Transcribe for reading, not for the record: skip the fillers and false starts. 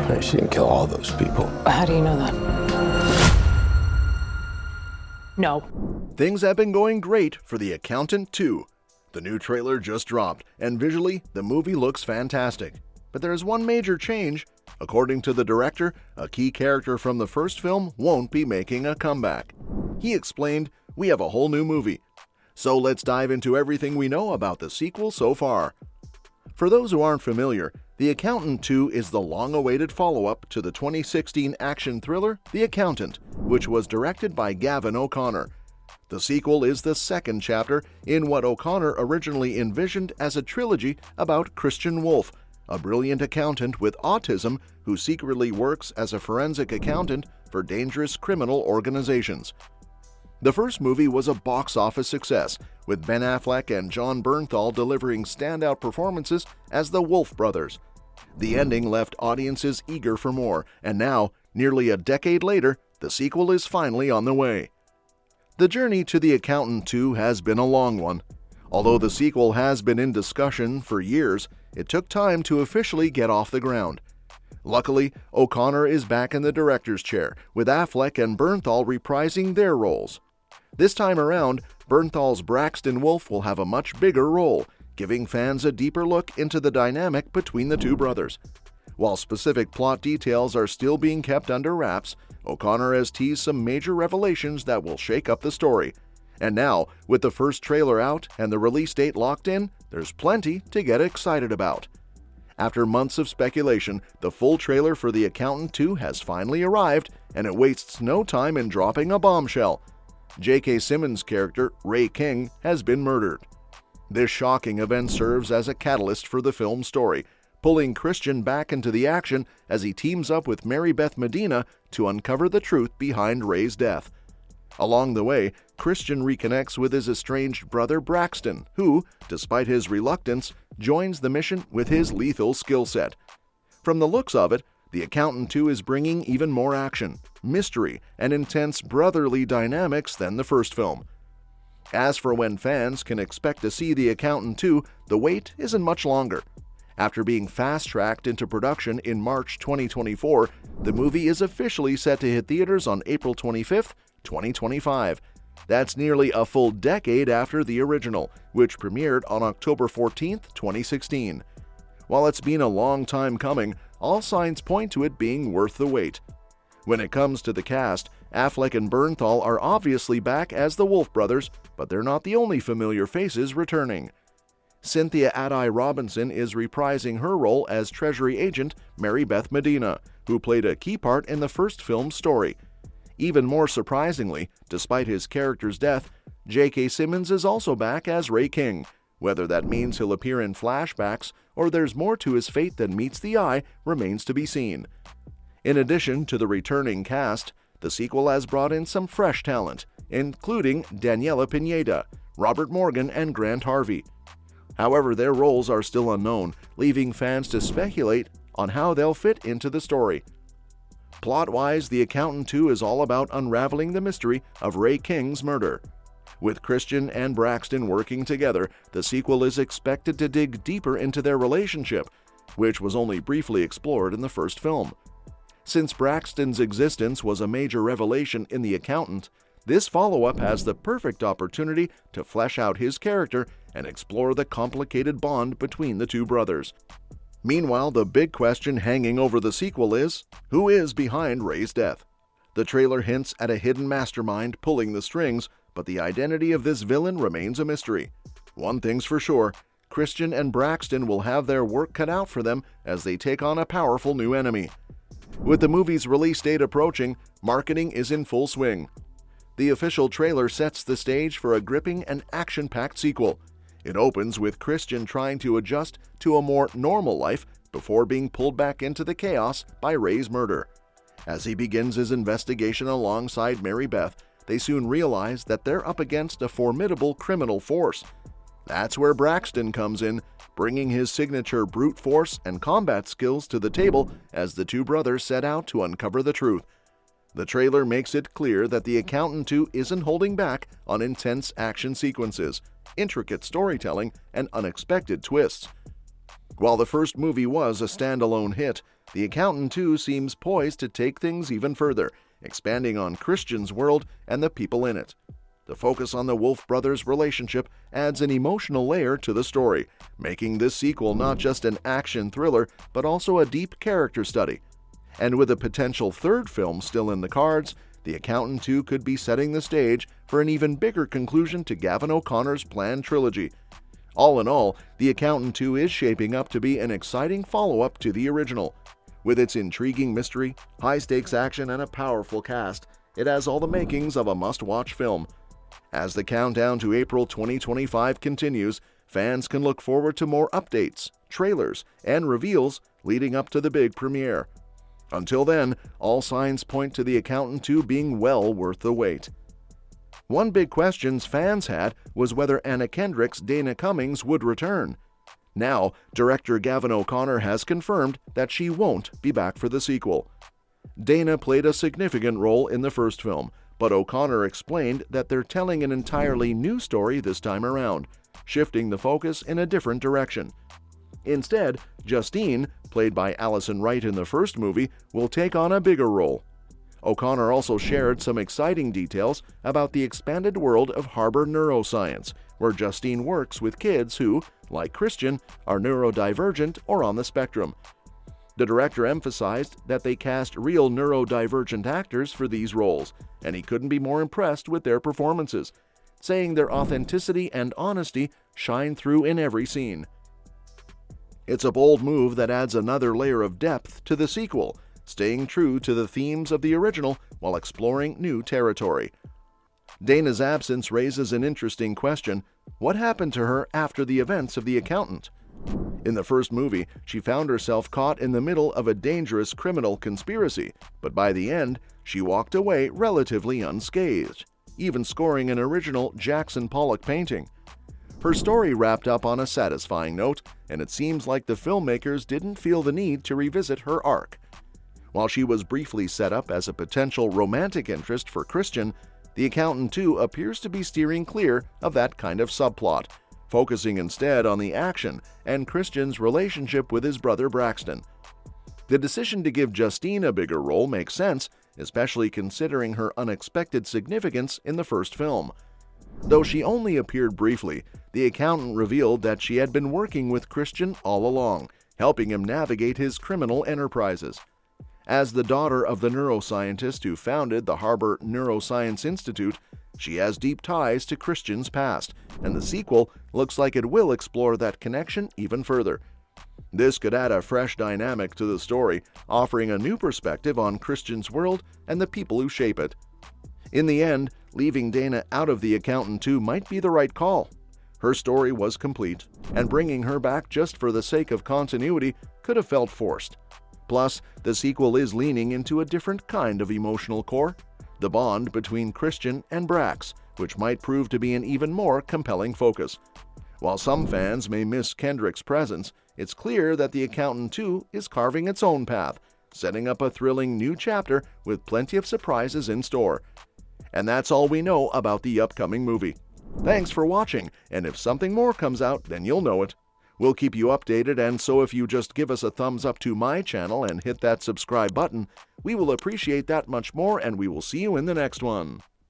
No, she didn't kill all those people. How do you know that? No. Things have been going great for The Accountant 2. The new trailer just dropped, and visually, the movie looks fantastic. But there is one major change. According to the director, a key character from the first film won't be making a comeback. He explained, "We have a whole new movie." So let's dive into everything we know about the sequel so far. For those who aren't familiar, The Accountant 2 is the long-awaited follow-up to the 2016 action thriller The Accountant, which was directed by Gavin O'Connor. The sequel is the second chapter in what O'Connor originally envisioned as a trilogy about Christian Wolff, a brilliant accountant with autism who secretly works as a forensic accountant for dangerous criminal organizations. The first movie was a box office success, with Ben Affleck and Jon Bernthal delivering standout performances as the Wolff brothers. The ending left audiences eager for more, and now, nearly a decade later, the sequel is finally on the way. The journey to The Accountant 2 has been a long one. Although the sequel has been in discussion for years, it took time to officially get off the ground. Luckily, O'Connor is back in the director's chair, with Affleck and Bernthal reprising their roles. This time around, Bernthal's Braxton Wolff will have a much bigger role, giving fans a deeper look into the dynamic between the two brothers. While specific plot details are still being kept under wraps, O'Connor has teased some major revelations that will shake up the story. And now, with the first trailer out and the release date locked in, there's plenty to get excited about. After months of speculation, the full trailer for The Accountant 2 has finally arrived, and it wastes no time in dropping a bombshell. J.K. Simmons' character, Ray King, has been murdered. This shocking event serves as a catalyst for the film's story, pulling Christian back into the action as he teams up with Mary Beth Medina to uncover the truth behind Ray's death. Along the way, Christian reconnects with his estranged brother Braxton, who, despite his reluctance, joins the mission with his lethal skill set. From the looks of it, The Accountant 2 is bringing even more action, mystery, and intense brotherly dynamics than the first film. As for when fans can expect to see The Accountant 2, the wait isn't much longer. After being fast-tracked into production in March 2024, the movie is officially set to hit theaters on April 25, 2025. That's nearly a full decade after the original, which premiered on October 14, 2016. While it's been a long time coming, all signs point to it being worth the wait. When it comes to the cast, Affleck and Bernthal are obviously back as the Wolff brothers, but they're not the only familiar faces returning. Cynthia Addai-Robinson is reprising her role as Treasury agent Mary Beth Medina, who played a key part in the first film's story. Even more surprisingly, despite his character's death, J.K. Simmons is also back as Ray King. Whether that means he'll appear in flashbacks or there's more to his fate than meets the eye remains to be seen. In addition to the returning cast, the sequel has brought in some fresh talent, including Daniela Pineda, Robert Morgan, and Grant Harvey. However, their roles are still unknown, leaving fans to speculate on how they'll fit into the story. Plot-wise, The Accountant 2 is all about unraveling the mystery of Ray King's murder. With Christian and Braxton working together, the sequel is expected to dig deeper into their relationship, which was only briefly explored in the first film. Since Braxton's existence was a major revelation in The Accountant, this follow-up has the perfect opportunity to flesh out his character and explore the complicated bond between the two brothers. Meanwhile, the big question hanging over the sequel is, who is behind Ray's death? The trailer hints at a hidden mastermind pulling the strings, but the identity of this villain remains a mystery. One thing's for sure, Christian and Braxton will have their work cut out for them as they take on a powerful new enemy. With the movie's release date approaching, marketing is in full swing. The official trailer sets the stage for a gripping and action-packed sequel. It opens with Christian trying to adjust to a more normal life before being pulled back into the chaos by Ray's murder. As he begins his investigation alongside Mary Beth, they soon realize that they're up against a formidable criminal force. That's where Braxton comes in, bringing his signature brute force and combat skills to the table as the two brothers set out to uncover the truth. The trailer makes it clear that The Accountant 2 isn't holding back on intense action sequences, intricate storytelling, and unexpected twists. While the first movie was a standalone hit, The Accountant 2 seems poised to take things even further, expanding on Christian's world and the people in it. The focus on the Wolff brothers' relationship adds an emotional layer to the story, making this sequel not just an action thriller, but also a deep character study. And with a potential third film still in the cards, The Accountant 2 could be setting the stage for an even bigger conclusion to Gavin O'Connor's planned trilogy. All in all, The Accountant 2 is shaping up to be an exciting follow-up to the original. With its intriguing mystery, high-stakes action, and a powerful cast, it has all the makings of a must-watch film. As the countdown to April 2025 continues, fans can look forward to more updates, trailers, and reveals leading up to the big premiere. Until then, all signs point to The Accountant 2 being well worth the wait. One big question fans had was whether Anna Kendrick's Dana Cummings would return. Now, director Gavin O'Connor has confirmed that she won't be back for the sequel. Dana played a significant role in the first film, but O'Connor explained that they're telling an entirely new story this time around, shifting the focus in a different direction. Instead, Justine, played by Allison Wright in the first movie, will take on a bigger role. O'Connor also shared some exciting details about the expanded world of Harbor Neuroscience, where Justine works with kids who, like Christian, are neurodivergent or on the spectrum. The director emphasized that they cast real neurodivergent actors for these roles, and he couldn't be more impressed with their performances, saying their authenticity and honesty shine through in every scene. It's a bold move that adds another layer of depth to the sequel, staying true to the themes of the original while exploring new territory. Dana's absence raises an interesting question: what happened to her after the events of The Accountant? In the first movie, she found herself caught in the middle of a dangerous criminal conspiracy, but by the end, she walked away relatively unscathed, even scoring an original Jackson Pollock painting. Her story wrapped up on a satisfying note, and it seems like the filmmakers didn't feel the need to revisit her arc. While she was briefly set up as a potential romantic interest for Christian, The Accountant 2 appears to be steering clear of that kind of subplot, focusing instead on the action and Christian's relationship with his brother Braxton. The decision to give Justine a bigger role makes sense, especially considering her unexpected significance in the first film. Though she only appeared briefly, the accountant revealed that she had been working with Christian all along, helping him navigate his criminal enterprises. As the daughter of the neuroscientist who founded the Harbor Neuroscience Institute, she has deep ties to Christian's past, and the sequel looks like it will explore that connection even further. This could add a fresh dynamic to the story, offering a new perspective on Christian's world and the people who shape it. In the end, leaving Dana out of The Accountant 2 might be the right call. Her story was complete, and bringing her back just for the sake of continuity could have felt forced. Plus, the sequel is leaning into a different kind of emotional core, the bond between Christian and Brax, which might prove to be an even more compelling focus. While some fans may miss Kendrick's presence, it's clear that The Accountant 2 is carving its own path, setting up a thrilling new chapter with plenty of surprises in store. And that's all we know about the upcoming movie. Thanks for watching, and if something more comes out, then you'll know it. We'll keep you updated, and so if you just give us a thumbs up to my channel and hit that subscribe button, we will appreciate that much more, and we will see you in the next one.